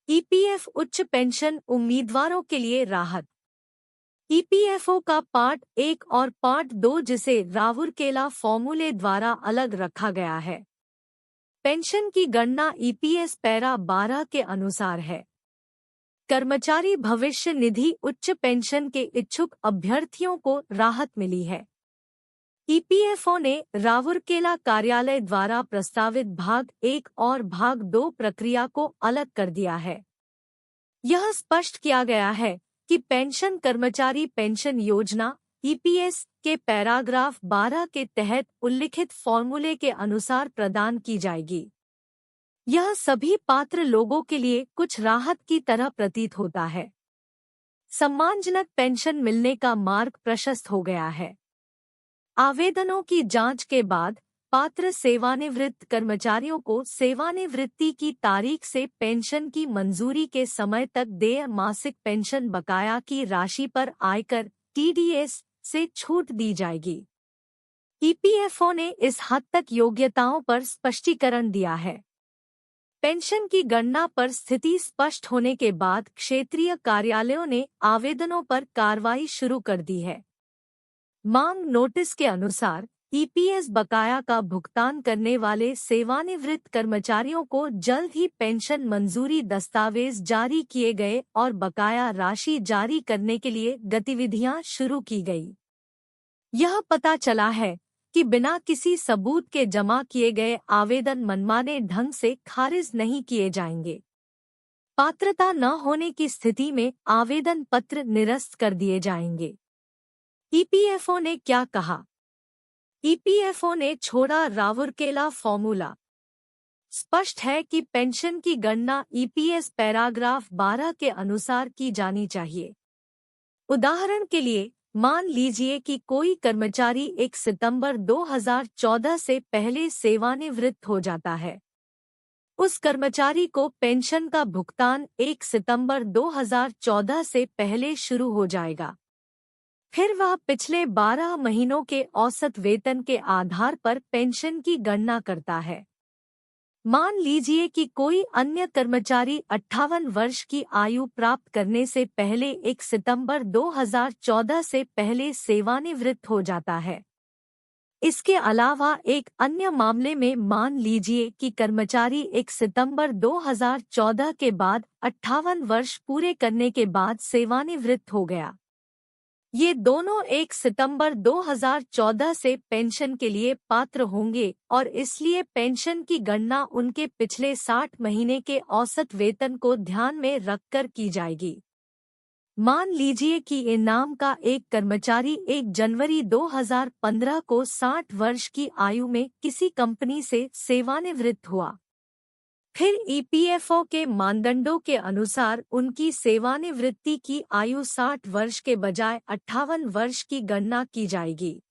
EPF उच्च pension उम्मीदवारों के लिए राहत। ईपीएफओ का पार्ट 1 और पार्ट 2, जिसे राउरकेला फॉर्मूले द्वारा अलग रखा गया है। पेंशन की गणना ईपीएस पैरा 12 के अनुसार है। कर्मचारी भविष्य निधि उच्च पेंशन के इच्छुक अभ्यर्थियों को राहत मिली है। ईपीएफओ ने राउरकेला कार्यालय द्वारा प्रस्तावित भाग 1 और भाग 2 प्रक्रिया को अलग कर दिया है। यह स्पष्ट किया गया है कि पेंशन कर्मचारी पेंशन योजना ईपीएस के पैराग्राफ 12 के तहत उल्लिखित फॉर्मूले के अनुसार प्रदान की जाएगी। यह सभी पात्र लोगों के लिए कुछ राहत की तरह प्रतीत होता है। सम्मानजनक पेंशन मिलने का मार्ग प्रशस्त हो गया है। आवेदनों की जांच के बाद पात्र सेवानिवृत्त कर्मचारियों को सेवानिवृत्ति की तारीख से पेंशन की मंजूरी के समय तक देय मासिक पेंशन बकाया की राशि पर आयकर टीडीएस से छूट दी जाएगी। ईपीएफओ ने इस हद तक योग्यताओं पर स्पष्टीकरण दिया है। पेंशन की गणना पर स्थिति स्पष्ट होने के बाद क्षेत्रीय कार्यालयों ने आवेदनों पर कार्रवाई शुरू कर दी है। मांग नोटिस के अनुसार ईपीएस बकाया का भुगतान करने वाले सेवानिवृत्त कर्मचारियों को जल्द ही पेंशन मंजूरी दस्तावेज जारी किए गए और बकाया राशि जारी करने के लिए गतिविधियां शुरू की गई। यह पता चला है कि बिना किसी सबूत के जमा किए गए आवेदन मनमाने ढंग से खारिज नहीं किए जाएंगे। पात्रता न होने की स्थिति में आवेदन पत्र निरस्त कर दिए जाएंगे। ईपीएफओ ने क्या कहा? ईपीएफओ ने छोड़ा राउरकेला फॉर्मूला। स्पष्ट है कि पेंशन की गणना ईपीएस पैराग्राफ 12 के अनुसार की जानी चाहिए। उदाहरण के लिए, मान लीजिए कि कोई कर्मचारी 1 सितंबर 2014 से पहले सेवानिवृत्त हो जाता है। उस कर्मचारी को पेंशन का भुगतान 1 सितंबर 2014 से पहले शुरू हो जाएगा। फिर वह पिछले 12 महीनों के औसत वेतन के आधार पर पेंशन की गणना करता है। मान लीजिए कि कोई अन्य कर्मचारी 58 वर्ष की आयु प्राप्त करने से पहले 1 सितंबर 2014 से पहले सेवानिवृत्त हो जाता है। इसके अलावा एक अन्य मामले में मान लीजिए कि कर्मचारी 1 सितंबर 2014 के बाद 58 वर्ष पूरे करने के बाद सेवानिवृत्त हो गया। ये दोनों 1 सितंबर 2014 से पेंशन के लिए पात्र होंगे और इसलिए पेंशन की गणना उनके पिछले 60 महीने के औसत वेतन को ध्यान में रखकर की जाएगी। मान लीजिए कि इनाम का एक कर्मचारी 1 जनवरी 2015 को 60 वर्ष की आयु में किसी कंपनी से सेवानिवृत्त हुआ। फिर ईपीएफओ के मानदंडों के अनुसार उनकी सेवानिवृत्ति की आयु 60 वर्ष के बजाय 58 वर्ष की गणना की जाएगी।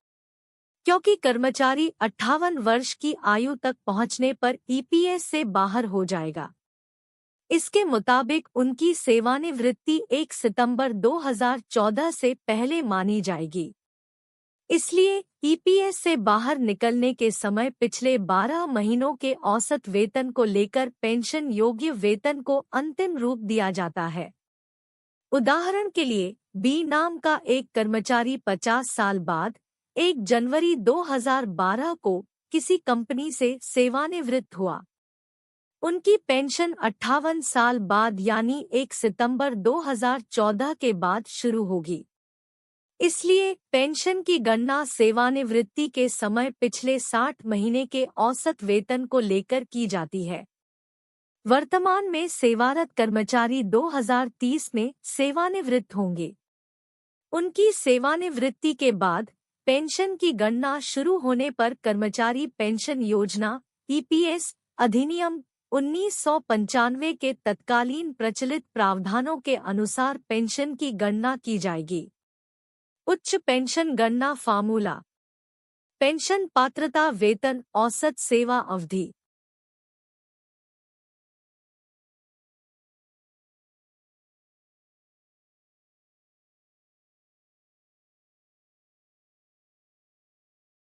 क्योंकि कर्मचारी 58 वर्ष की आयु तक पहुंचने पर ईपीएस से बाहर हो जाएगा। इसके मुताबिक उनकी सेवानिवृत्ति 1 सितंबर 2014 से पहले मानी जाएगी। इसलिए ईपीएस से बाहर निकलने के समय पिछले 12 महीनों के औसत वेतन को लेकर पेंशन योग्य वेतन को अंतिम रूप दिया जाता है। उदाहरण के लिए, बी नाम का एक कर्मचारी 50 साल बाद 1 जनवरी 2012 को किसी कंपनी से सेवानिवृत्त हुआ। उनकी पेंशन 58 साल बाद यानी 1 सितंबर 2014 के बाद शुरू होगी। इसलिए पेंशन की गणना सेवानिवृत्ति के समय पिछले 60 महीने के औसत वेतन को लेकर की जाती है। वर्तमान में सेवारत कर्मचारी 2030 में सेवानिवृत्त होंगे। उनकी सेवानिवृत्ति के बाद पेंशन की गणना शुरू होने पर कर्मचारी पेंशन योजना ईपीएस अधिनियम 1995 के तत्कालीन प्रचलित प्रावधानों के अनुसार पेंशन की गणना की जाएगी। उच्च पेंशन गणना फार्मूला। पेंशन पात्रता वेतन औसत सेवा अवधि।